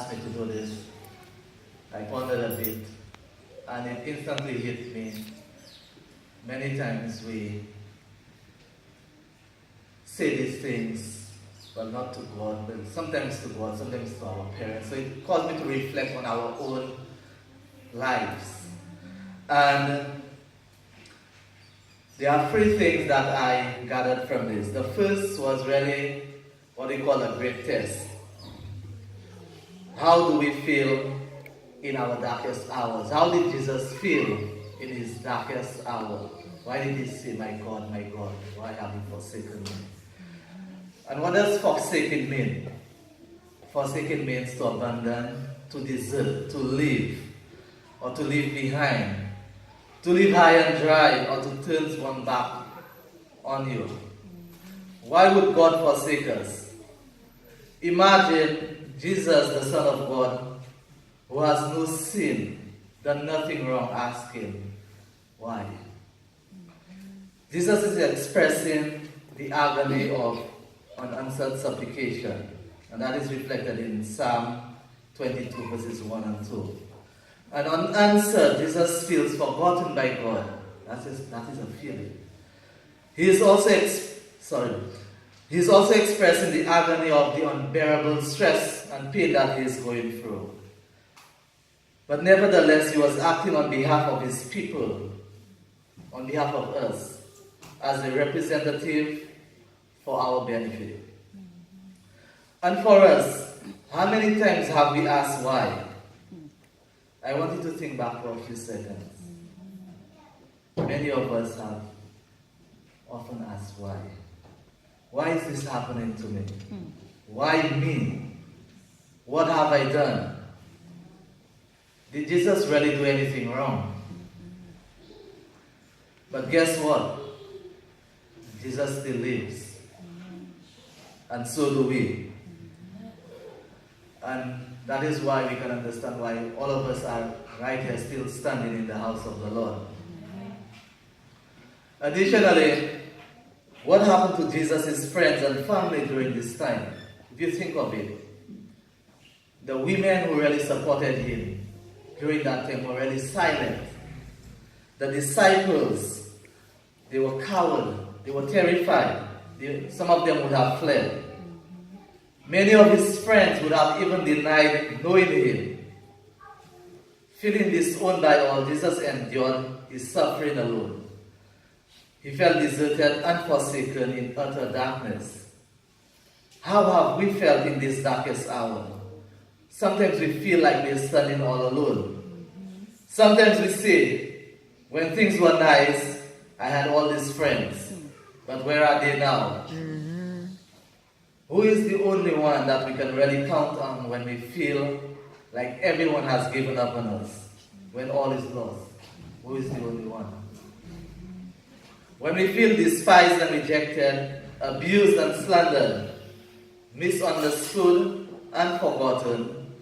asked me to do this, I pondered a bit, and it instantly hit me. Many times we say these things, but not to God, but sometimes to God, sometimes to our parents. So it caused me to reflect on our own lives. And there are three things that I gathered from this. The first was really what we call a great test. How do we feel in our darkest hours? How did Jesus feel in his darkest hour? Why did he say, my God, why have you forsaken me? And what does forsaken mean? Forsaken means to abandon, to desert, to leave, or to leave behind, to leave high and dry, or to turn one back on you. Why would God forsake us? Imagine Jesus, the Son of God, who has no sin, done nothing wrong, ask him, why? Jesus is expressing the agony of unanswered supplication, and that is reflected in Psalm 22, verses 1 and 2. And unanswered, Jesus feels forgotten by God. That is a feeling. He is also expressing the agony of the unbearable stress and pain that he is going through. But nevertheless, he was acting on behalf of his people, on behalf of us, as a representative for our benefit. And for us, how many times have we asked why? I want you to think back for a few seconds. Many of us have often asked why. Why is this happening to me? Why me? What have I done? Did Jesus really do anything wrong? But guess what? Jesus still lives. And so do we. And that is why we can understand why all of us are right here still standing in the house of the Lord. Additionally, what happened to Jesus' friends and family during this time? If you think of it, the women who really supported him during that time were really silent. The disciples, they were cowed, they were terrified. Some of them would have fled. Many of his friends would have even denied knowing him. Feeling disowned by all, Jesus endured his suffering alone. He felt deserted and forsaken in utter darkness. How have we felt in this darkest hour? Sometimes we feel like we're standing all alone. Sometimes we say, when things were nice, I had all these friends. But where are they now? Who is the only one that we can really count on when we feel like everyone has given up on us? When all is lost? Who is the only one? When we feel despised and rejected, abused and slandered, misunderstood and forgotten,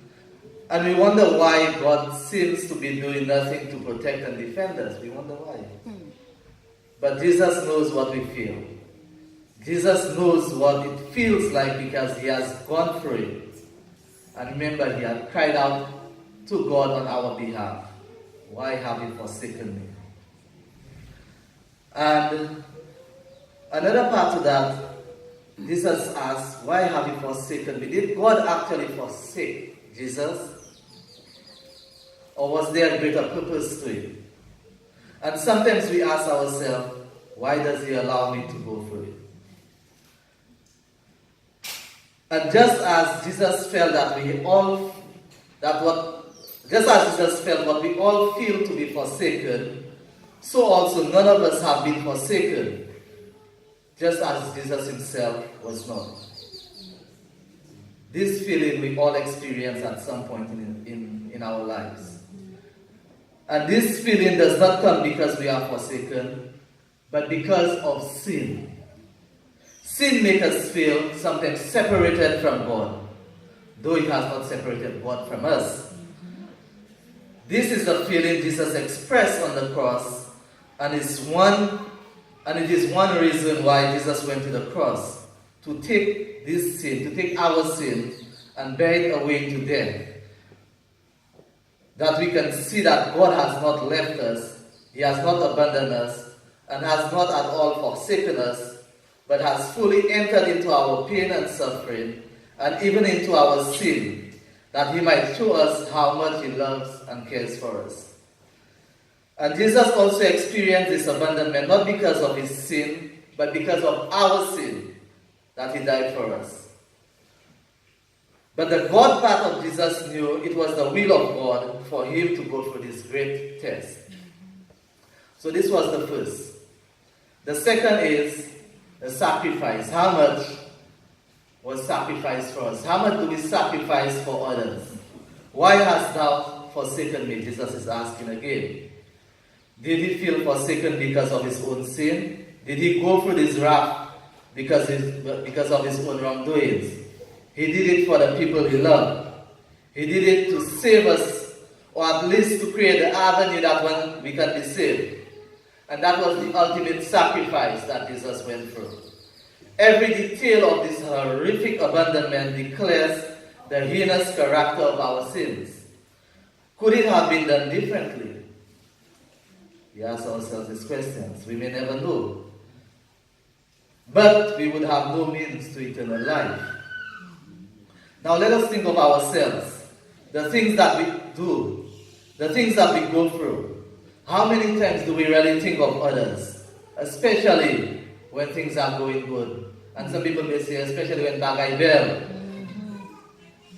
and we wonder why God seems to be doing nothing to protect and defend us. We wonder why. But Jesus knows what we feel. Jesus knows what it feels like because he has gone through it. And remember, he had cried out to God on our behalf. Why have you forsaken me? And another part to that, Jesus asked, why have you forsaken me? Did God actually forsake Jesus? Or was there a greater purpose to it? And sometimes we ask ourselves, why does he allow me to go through it? And just as Jesus felt what we all feel to be forsaken, so also none of us have been forsaken, just as Jesus himself was not. This feeling we all experience at some point in our lives. And this feeling does not come because we are forsaken, but because of sin. Sin makes us feel sometimes separated from God, though it has not separated God from us. This is the feeling Jesus expressed on the cross, and it is one reason why Jesus went to the cross, to take this sin, to take our sin, and buried away to death, that we can see that God has not left us, He has not abandoned us, and has not at all forsaken us, but has fully entered into our pain and suffering, and even into our sin, that He might show us how much He loves and cares for us. And Jesus also experienced this abandonment not because of His sin, but because of our sin, that He died for us. But the God part of Jesus knew it was the will of God for Him to go through this great test. So this was the first. The second is the sacrifice. How much was sacrificed for us? How much do we sacrifice for others? Why hast thou forsaken me? Jesus is asking again. Did He feel forsaken because of His own sin? Did He go through this wrath because of His own wrongdoings? He did it for the people He loved. He did it to save us, or at least to create the avenue that when we can be saved. And that was the ultimate sacrifice that Jesus went through. Every detail of this horrific abandonment declares the heinous character of our sins. Could it have been done differently? We ask ourselves these questions. We may never know. But we would have no means to eternal life. Now let us think of ourselves, the things that we do, the things that we go through. How many times do we really think of others, especially when things are going good? And some people may say, especially when bagay bell.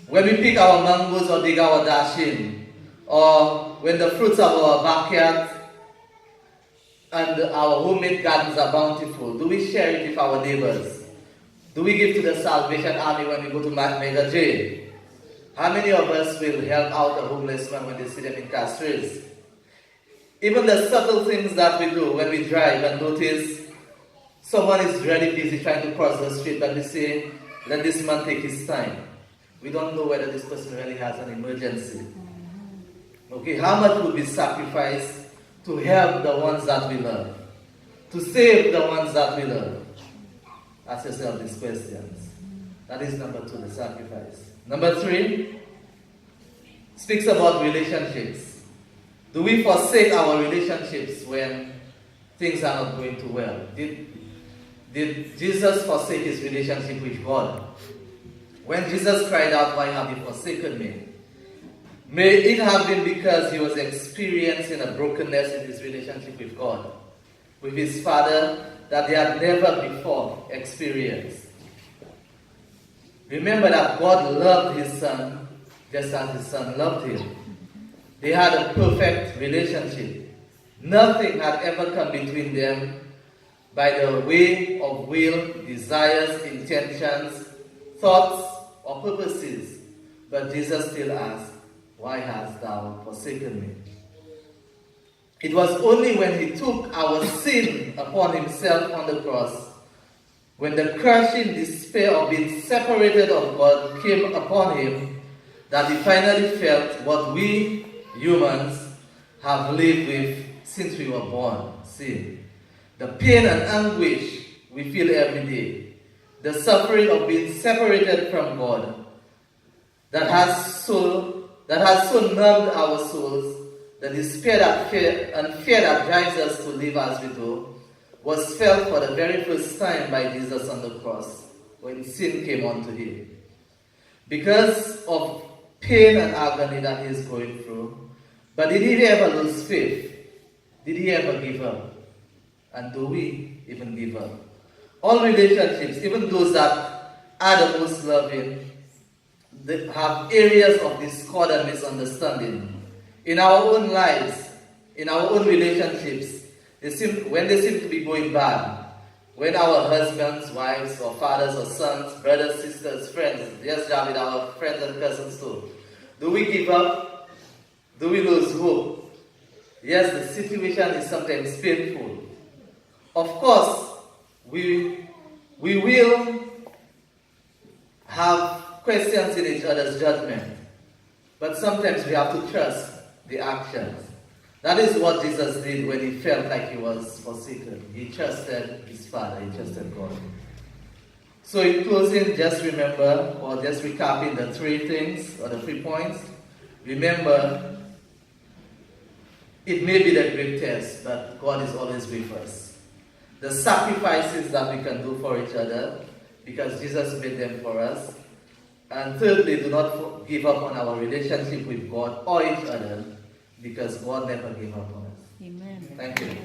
When we pick our mangoes or dig our dashin, or when the fruits of our backyard and our homemade gardens are bountiful, do we share it with our neighbors? Do we give to the Salvation Army when we go to Mega J? How many of us will help out the homeless man when they see them in castries? Even the subtle things that we do when we drive and notice someone is really busy trying to cross the street, but we say, let this man take his time. We don't know whether this person really has an emergency. Okay, how much would we sacrifice to help the ones that we love? To save the ones that we love? Ask yourself these questions. That is number 2, the sacrifice. Number 3 speaks about relationships. Do we forsake our relationships when things are not going too well? Did Jesus forsake His relationship with God? When Jesus cried out, "Why have you forsaken me?" May it have been because He was experiencing a brokenness in His relationship with God, with His Father, that they had never before experienced. Remember that God loved His Son just as His Son loved Him. They had a perfect relationship. Nothing had ever come between them by the way of will, desires, intentions, thoughts, or purposes. But Jesus still asked, "Why hast thou forsaken me?" It was only when He took our sin upon Himself on the cross, when the crushing despair of being separated of God came upon Him, that He finally felt what we humans have lived with since we were born, sin. The pain and anguish we feel every day, the suffering of being separated from God, that has so numbed our souls. The despair and fear that drives us to live as we do was felt for the very first time by Jesus on the cross when sin came onto Him. Because of pain and agony that He is going through, but did He ever lose faith? Did He ever give up? And do we even give up? All relationships, even those that are the most loving, they have areas of discord and misunderstanding. In our own lives, in our own relationships, when they seem to be going bad, when our husbands, wives, or fathers, or sons, brothers, sisters, friends, yes, with our friends and cousins too, do we give up? Do we lose hope? Yes, the situation is sometimes painful. Of course, we will have questions in each other's judgment, but sometimes we have to trust the actions. That is what Jesus did when He felt like He was forsaken. He trusted His Father, He trusted God. So in closing, just remember, or just recapping the 3 things, or the 3 points. Remember, it may be the great test, but God is always with us. The sacrifices that we can do for each other, because Jesus made them for us. And thirdly, do not give up on our relationship with God or each other, because God never gave up on us. Amen. Thank you.